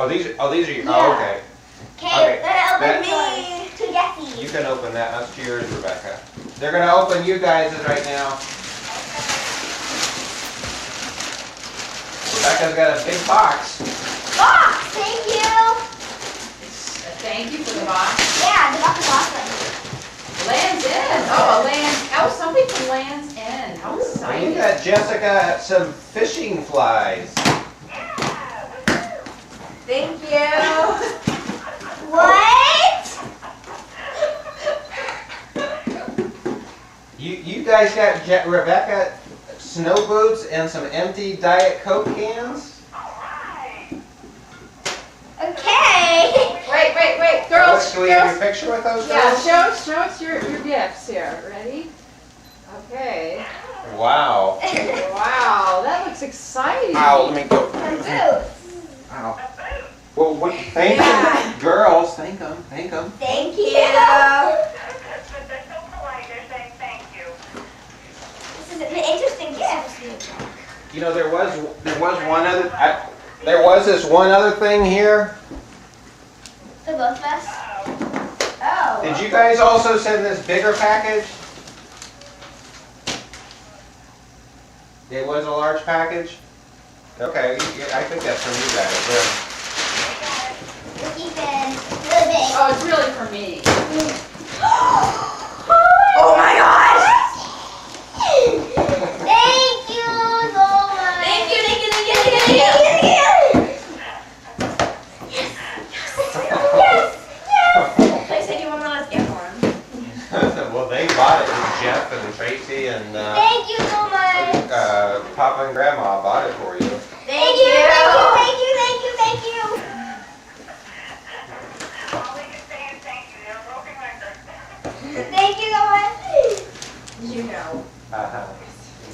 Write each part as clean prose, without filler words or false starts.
these are your, Yeah. oh, okay. Okay, Okay, then open me to Jesse. You can open that. That's yours, Rebecca. They're going to open you guys' right now. Rebecca's got a big box. Box, thank you. Thank you for the box. Yeah, the box is awesome. Lands End. Oh, a land. Oh, something from Lands End. How You exciting. got Jessica some fishing flies. Thank you. What? You guys got Rebecca snow boots and some empty Diet Coke cans? Okay. Wait. Girls, Can we have your picture with those yeah, girls? show us your gifts here. Ready? Okay. Wow. Wow, that looks exciting. Ow, let me go. Some boots. Ow. Well, thank Yeah. them. Girls, thank them. Thank you. This is an interesting gift. You know, there was one other. There was this one other thing here. For both of us? Oh. Did you guys also send this bigger package? It was a large package? Okay, I think that's from you guys. Ethan, really big. Oh, it's really for me. Oh my gosh! Thank you so much. Thank you. Yes. I said you want to let us get for him. Well, they bought it. Jeff and Tracy and Thank you so much. Papa and Grandma bought it for you. Thank you. Thank you so much. You know. Uh-huh.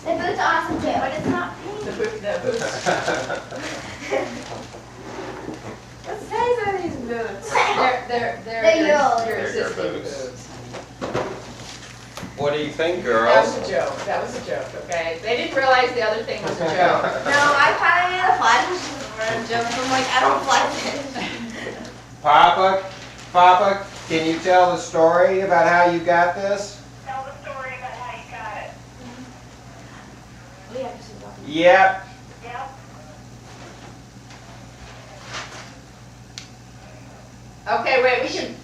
The boots are awesome too, but it's not pink. The boots. What size are these boots? They're yours. your They're your existing boots. boots. What do you think, That girls? was a joke. That was a joke, okay? They didn't realize the other thing was a joke. No, I thought I made a flash joke. I'm like, I don't flash it. Papa, can you tell the story about how you got this? Tell the story about how you got it. We have to see what. Yep. Yep. Okay, wait, we can